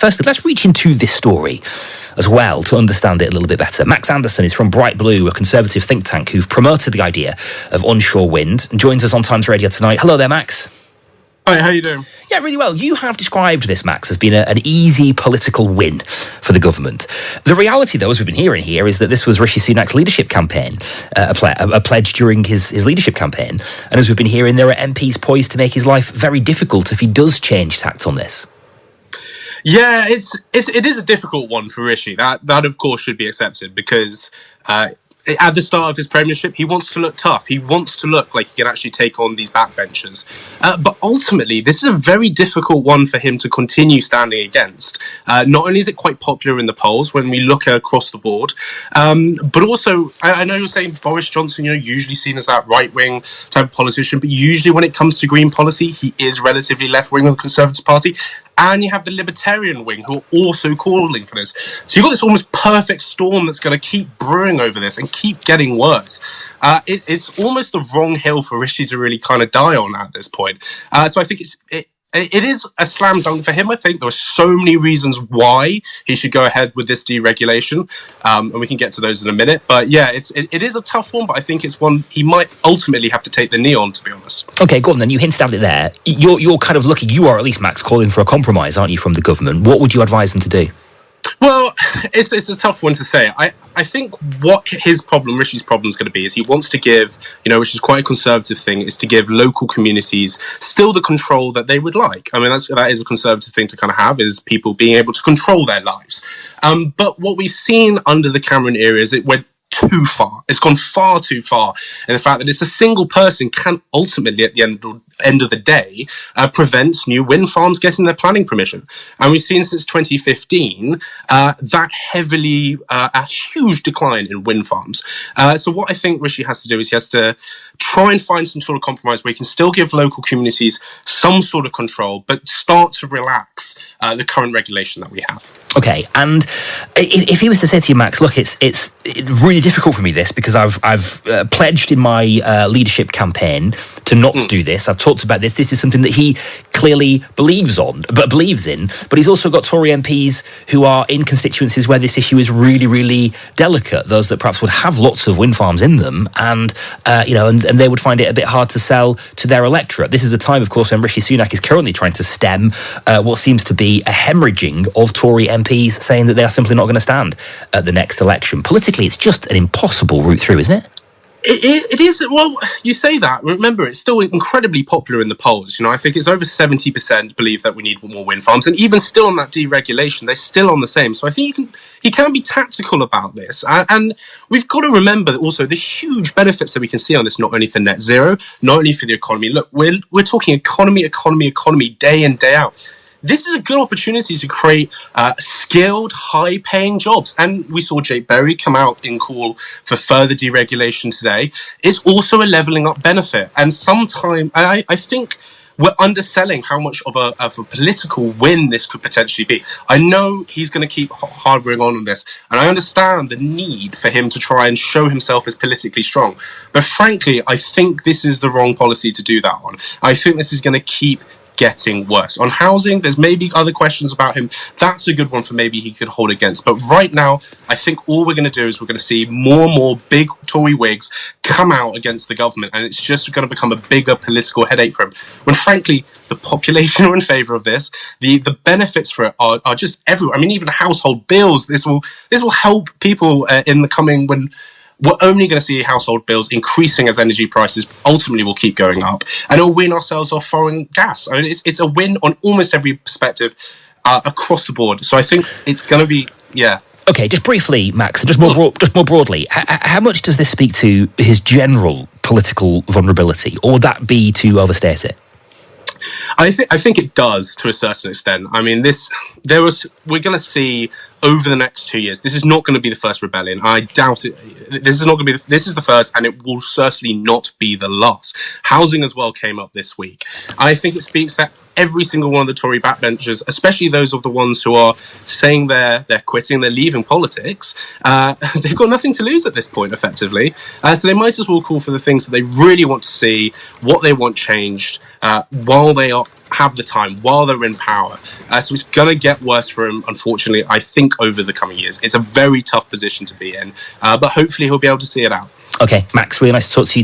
firstly, let's reach into this story as well to understand it a little bit better. Max Anderson is from Bright Blue, a conservative think tank who've promoted the idea of onshore wind, and joins us on Times Radio tonight. Hello there, Max. Hi, how you doing? Yeah, really well. You have described this, Max, as being an easy political win for the government. The reality, though, as we've been hearing here, is that this was Rishi Sunak's leadership campaign, a pledge during his leadership campaign. And as we've been hearing, there are MPs poised to make his life very difficult if he does change tact on this. Yeah, it is a difficult one for Rishi. That of course should be accepted because at the start of his premiership, he wants to look tough. He wants to look like he can actually take on these backbenchers. But ultimately, this is a very difficult one for him to continue standing against. Not only is it quite popular in the polls when we look across the board, but also, I know you're saying Boris Johnson, usually seen as that right-wing type of politician, but usually when it comes to green policy, he is relatively left-wing of the Conservative Party. And you have the Libertarian wing who are also calling for this. So you've got this almost perfect storm that's going to keep brewing over this and keep getting worse. It's almost the wrong hill for Rishi to really kind of die on at this point. So I think it is a slam dunk for him. I think there are so many reasons why he should go ahead with this deregulation, and we can get to those in a minute. But yeah, it is a tough one, but I think it's one he might ultimately have to take the knee on, to be honest. Okay, go on then. You hinted at it there. You're kind of looking, you are at least, Max, calling for a compromise, aren't you, from the government? What would you advise them to do? Well, it's a tough one to say. I think what Rishi's problem is going to be is he wants to give, which is quite a conservative thing, is to give local communities still the control that they would like. I mean, that is a conservative thing to kind of have, is people being able to control their lives. But what we've seen under the Cameron era is it went too far. It's gone far too far. And the fact that it's a single person can ultimately, at the end of the day, prevents new wind farms getting their planning permission. And we've seen since 2015 that a huge decline in wind farms. So what I think Rishi has to do is he has to try and find some sort of compromise where he can still give local communities some sort of control, but start to relax the current regulation that we have. Okay, and if he was to say to you, Max, look, it's really difficult for me this because I've pledged in my leadership campaign to not do this. I've talked about this. This is something that he clearly believes in, but he's also got Tory MPs who are in constituencies where this issue is really, really delicate. Those that perhaps would have lots of wind farms in them, and they would find it a bit hard to sell to their electorate. This is a time, of course, when Rishi Sunak is currently trying to stem what seems to be a hemorrhaging of Tory MPs saying that they are simply not going to stand at the next election. Politically, it's just an impossible route through, isn't it? It is. Well, you say that. Remember, it's still incredibly popular in the polls. I think it's over 70% believe that we need more wind farms, and even still on that deregulation, they're still on the same. So I think he can be tactical about this, and we've got to remember that also the huge benefits that we can see on this, not only for net zero, not only for the economy. Look, we're talking economy day in, day out. This is a good opportunity to create skilled, high-paying jobs. And we saw Jake Berry come out in call for further deregulation today. It's also a levelling up benefit. And sometimes, I think we're underselling how much of a political win this could potentially be. I know he's going to keep harbouring on this, and I understand the need for him to try and show himself as politically strong. But frankly, I think this is the wrong policy to do that on. I think this is going to keep getting worse. On housing, there's maybe other questions about him. That's a good one for maybe he could hold against. But right now, I think all we're going to do is we're going to see more and more big Tory Whigs come out against the government, and it's just going to become a bigger political headache for him. When frankly, the population are in favour of this. The benefits for it are just everywhere. I mean, even household bills. This will help people in the coming when. We're only going to see household bills increasing as energy prices ultimately will keep going up, and it'll win ourselves off foreign gas. I mean, it's a win on almost every perspective across the board. So I think it's going to be, yeah. Okay, just briefly, Max, just more broadly, how much does this speak to his general political vulnerability, or would that be to overstate it? I think it does to a certain extent. I mean, we're going to see over the next 2 years. This is not going to be the first rebellion. I doubt it. This is not going to be. This is the first, and it will certainly not be the last. Housing as well came up this week. I think it speaks that every single one of the Tory backbenchers, especially those of the ones who are saying they're quitting, they're leaving politics, they've got nothing to lose at this point, effectively. So they might as well call for the things that they really want to see, what they want changed, while they are have the time while they're in power. So it's going to get worse for him, unfortunately, I think, over the coming years. It's a very tough position to be in, but hopefully he'll be able to see it out. Okay, Max, really nice to talk to you